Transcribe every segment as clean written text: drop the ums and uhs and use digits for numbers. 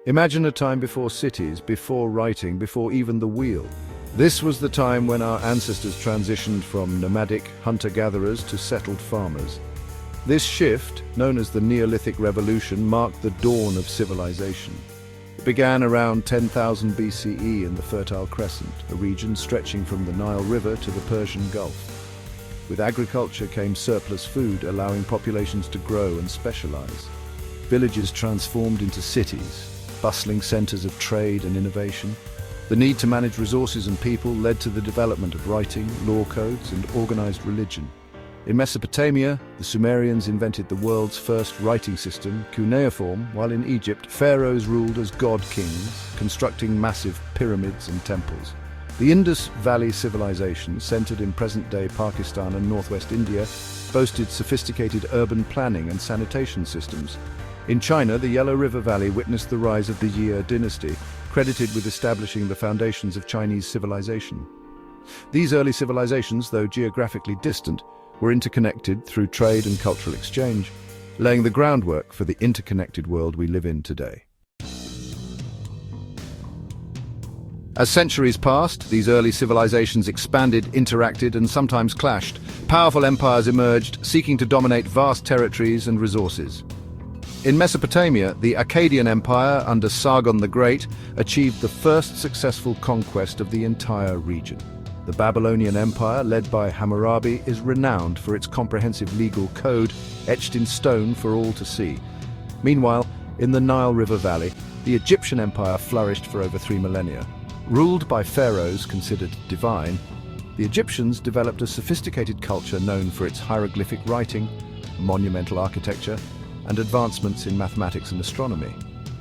Imagine a time before cities, before writing, before even the wheel. This was the time when our ancestors transitioned from nomadic hunter-gatherers to settled farmers. This shift, known as the Neolithic Revolution, marked the dawn of civilization. It began around 10,000 BCE in the Fertile Crescent, a region stretching from the Nile River to the Persian Gulf. With agriculture came surplus food, allowing populations to grow and specialize. Villages transformed into cities, bustling centers of trade and innovation. The need to manage resources and people led to the development of writing, law codes, and organized religion. In Mesopotamia, the Sumerians invented the world's first writing system, cuneiform, while in Egypt, pharaohs ruled as god-kings, constructing massive pyramids and temples. The Indus Valley civilization, centered in present-day Pakistan and northwest India, boasted sophisticated urban planning and sanitation systems. In China, the Yellow River Valley witnessed the rise of the Jia dynasty, credited with establishing the foundations of Chinese civilization. These early civilizations, though geographically distant, were interconnected through trade and cultural exchange, laying the groundwork for the interconnected world we live in today. As centuries passed, these early civilizations expanded, interacted, and sometimes clashed. Powerful empires emerged, seeking to dominate vast territories and resources. In Mesopotamia, the Akkadian Empire under Sargon the Great achieved the first successful conquest of the entire region. The Babylonian Empire, led by Hammurabi, is renowned for its comprehensive legal code, etched in stone for all to see. Meanwhile, in the Nile River Valley, the Egyptian Empire flourished for over 3 millennia. Ruled by pharaohs considered divine, the Egyptians developed a sophisticated culture known for its hieroglyphic writing, monumental architecture, and advancements in mathematics and astronomy.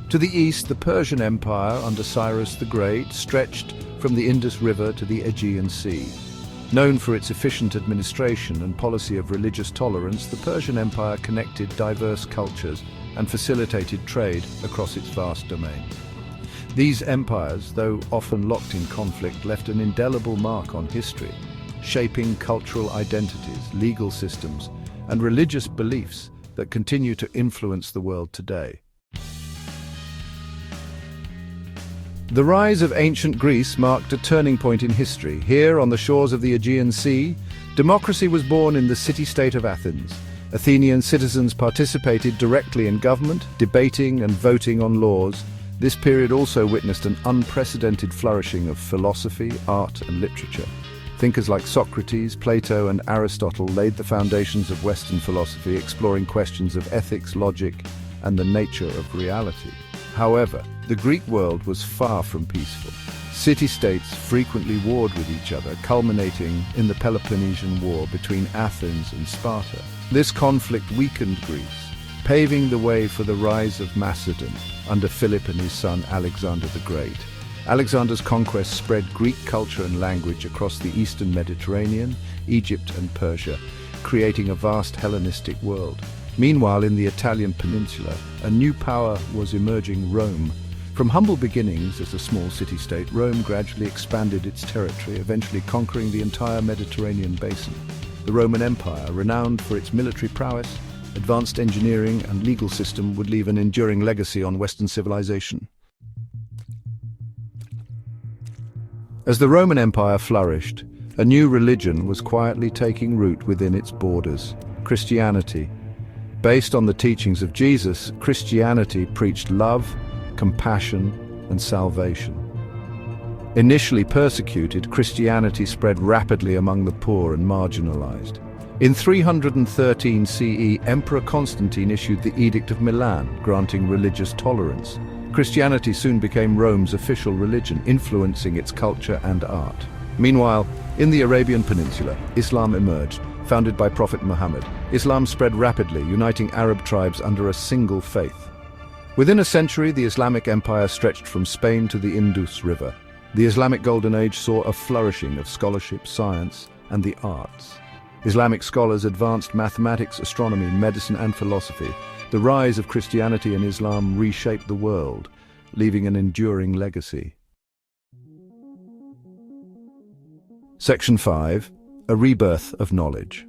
To the east, the Persian Empire under Cyrus the Great stretched from the Indus River to the Aegean Sea. Known for its efficient administration and policy of religious tolerance, the Persian Empire connected diverse cultures and facilitated trade across its vast domain. These empires, though often locked in conflict, left an indelible mark on history, shaping cultural identities, legal systems, and religious beliefs that continue to influence the world today. The rise of ancient Greece marked a turning point in history. Here, on the shores of the Aegean Sea, democracy was born in the city-state of Athens. Athenian citizens participated directly in government, debating and voting on laws. This period also witnessed an unprecedented flourishing of philosophy, art, and literature. Thinkers like Socrates, Plato, and Aristotle laid the foundations of Western philosophy, exploring questions of ethics, logic, and the nature of reality. However, the Greek world was far from peaceful. City-states frequently warred with each other, culminating in the Peloponnesian War between Athens and Sparta. This conflict weakened Greece, paving the way for the rise of Macedon under Philip and his son Alexander the Great. Alexander's conquest spread Greek culture and language across the eastern Mediterranean, Egypt and Persia, creating a vast Hellenistic world. Meanwhile, in the Italian peninsula, a new power was emerging: Rome. From humble beginnings as a small city-state, Rome gradually expanded its territory, eventually conquering the entire Mediterranean basin. The Roman Empire, renowned for its military prowess, advanced engineering, and legal system, would leave an enduring legacy on Western civilization. As the Roman Empire flourished, a new religion was quietly taking root within its borders: Christianity. Based on the teachings of Jesus, Christianity preached love, compassion, and salvation. Initially persecuted, Christianity spread rapidly among the poor and marginalized. In 313 CE, Emperor Constantine issued the Edict of Milan, granting religious tolerance. Christianity soon became Rome's official religion, influencing its culture and art. Meanwhile, in the Arabian Peninsula, Islam emerged, founded by Prophet Muhammad. Islam spread rapidly, uniting Arab tribes under a single faith. Within a century, the Islamic Empire stretched from Spain to the Indus River. The Islamic Golden Age saw a flourishing of scholarship, science, and the arts. Islamic scholars advanced mathematics, astronomy, medicine, and philosophy. The rise of Christianity and Islam reshaped the world, leaving an enduring legacy. Section 5. A rebirth of knowledge.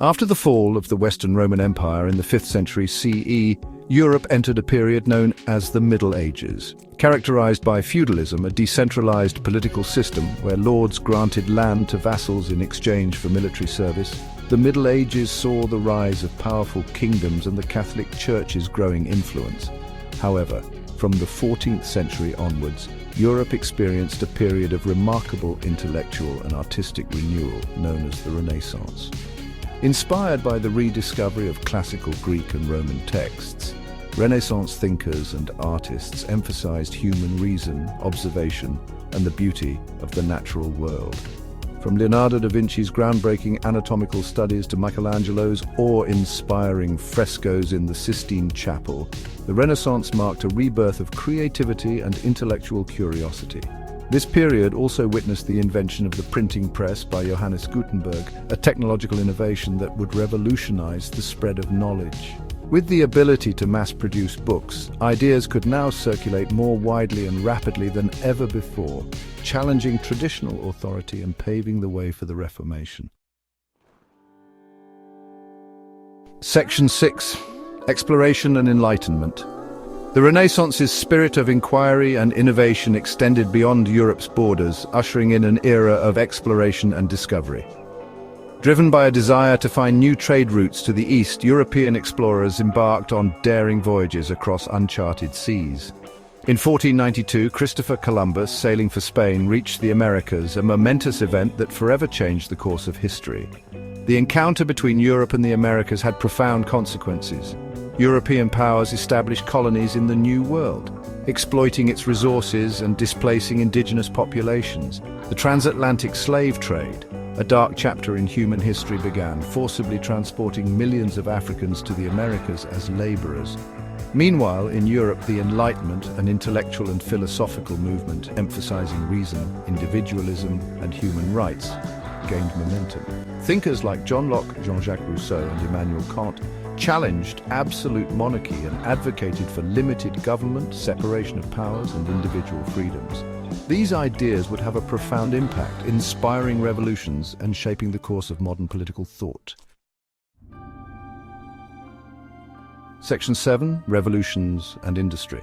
After the fall of the Western Roman Empire in the 5th century CE, Europe entered a period known as the Middle Ages, characterized by feudalism, a decentralized political system where lords granted land to vassals in exchange for military service. The Middle Ages saw the rise of powerful kingdoms and the Catholic Church's growing influence. However, from the 14th century onwards, Europe experienced a period of remarkable intellectual and artistic renewal known as the Renaissance. Inspired by the rediscovery of classical Greek and Roman texts, Renaissance thinkers and artists emphasized human reason, observation, and the beauty of the natural world. From Leonardo da Vinci's groundbreaking anatomical studies to Michelangelo's awe-inspiring frescoes in the Sistine Chapel, the Renaissance marked a rebirth of creativity and intellectual curiosity. This period also witnessed the invention of the printing press by Johannes Gutenberg, a technological innovation that would revolutionize the spread of knowledge. With the ability to mass-produce books, ideas could now circulate more widely and rapidly than ever before, challenging traditional authority and paving the way for the Reformation. Section 6. Exploration and Enlightenment. The Renaissance's spirit of inquiry and innovation extended beyond Europe's borders, ushering in an era of exploration and discovery. Driven by a desire to find new trade routes to the east, European explorers embarked on daring voyages across uncharted seas. In 1492, Christopher Columbus, sailing for Spain, reached the Americas, a momentous event that forever changed the course of history. The encounter between Europe and the Americas had profound consequences. European powers established colonies in the New World, exploiting its resources and displacing indigenous populations. The transatlantic slave trade, a dark chapter in human history, began, forcibly transporting millions of Africans to the Americas as laborers. Meanwhile, in Europe, the Enlightenment, an intellectual and philosophical movement emphasizing reason, individualism, and human rights, gained momentum. Thinkers like John Locke, Jean-Jacques Rousseau, and Immanuel Kant challenged absolute monarchy and advocated for limited government, separation of powers, and individual freedoms. These ideas would have a profound impact, inspiring revolutions and shaping the course of modern political thought. Section 7. Revolutions and Industry.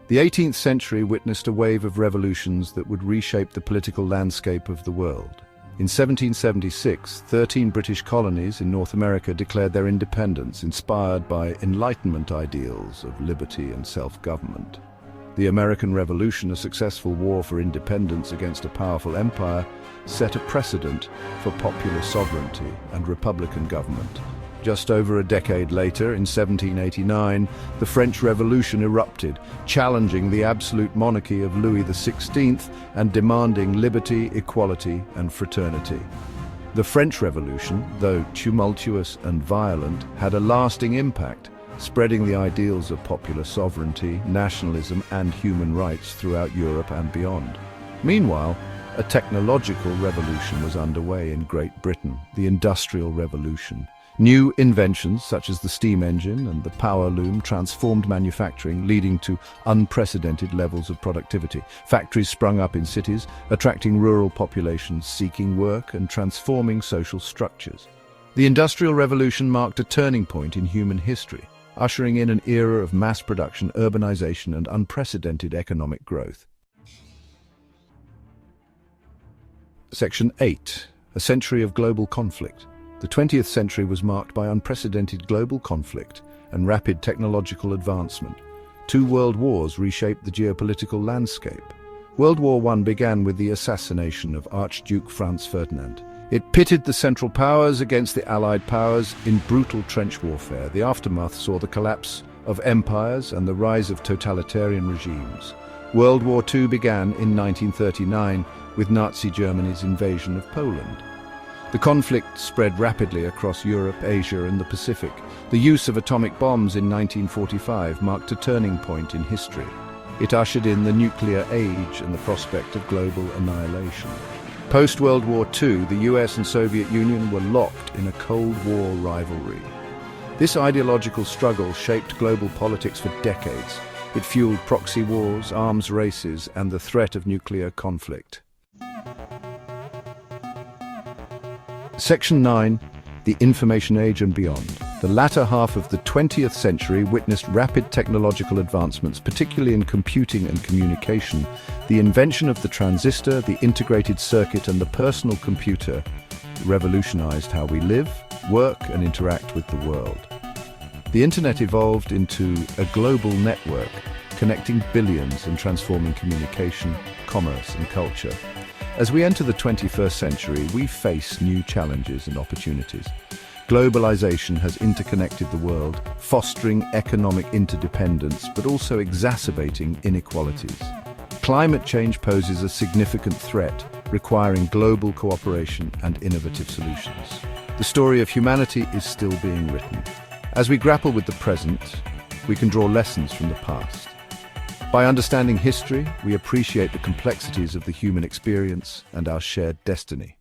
The 18th century witnessed a wave of revolutions that would reshape the political landscape of the world. In 1776, 13 British colonies in North America declared their independence, inspired by Enlightenment ideals of liberty and self-government. The American Revolution, a successful war for independence against a powerful empire, set a precedent for popular sovereignty and republican government. Just over a decade later, in 1789, the French Revolution erupted, challenging the absolute monarchy of Louis XVI and demanding liberty, equality, and fraternity. The French Revolution, though tumultuous and violent, had a lasting impact, spreading the ideals of popular sovereignty, nationalism, and human rights throughout Europe and beyond. Meanwhile, a technological revolution was underway in Great Britain, the Industrial Revolution. New inventions such as the steam engine and the power loom transformed manufacturing, leading to unprecedented levels of productivity. Factories sprung up in cities, attracting rural populations seeking work and transforming social structures. The Industrial Revolution marked a turning point in human history, ushering in an era of mass production, urbanization, and unprecedented economic growth. Section 8. A century of global conflict. The 20th century was marked by unprecedented global conflict and rapid technological advancement. 2 world wars reshaped the geopolitical landscape. World War I began with the assassination of Archduke Franz Ferdinand. It pitted the Central Powers against the Allied powers in brutal trench warfare. The aftermath saw the collapse of empires and the rise of totalitarian regimes. World War II began in 1939 with Nazi Germany's invasion of Poland. The conflict spread rapidly across Europe, Asia, and the Pacific. The use of atomic bombs in 1945 marked a turning point in history. It ushered in the nuclear age and the prospect of global annihilation. Post-World War II, the US and Soviet Union were locked in a Cold War rivalry. This ideological struggle shaped global politics for decades. It fueled proxy wars, arms races, and the threat of nuclear conflict. Section 9. the information age and beyond. The latter half of the 20th century witnessed rapid technological advancements, particularly in computing and communication. The invention of the transistor, the integrated circuit, and the personal computer revolutionized how we live, work, and interact with the world. The internet evolved into a global network, connecting billions and transforming communication, commerce, and culture. As we enter the 21st century, we face new challenges and opportunities. Globalization has interconnected the world, fostering economic interdependence, but also exacerbating inequalities. Climate change poses a significant threat, requiring global cooperation and innovative solutions. The story of humanity is still being written. As we grapple with the present, we can draw lessons from the past. By understanding history, we appreciate the complexities of the human experience and our shared destiny.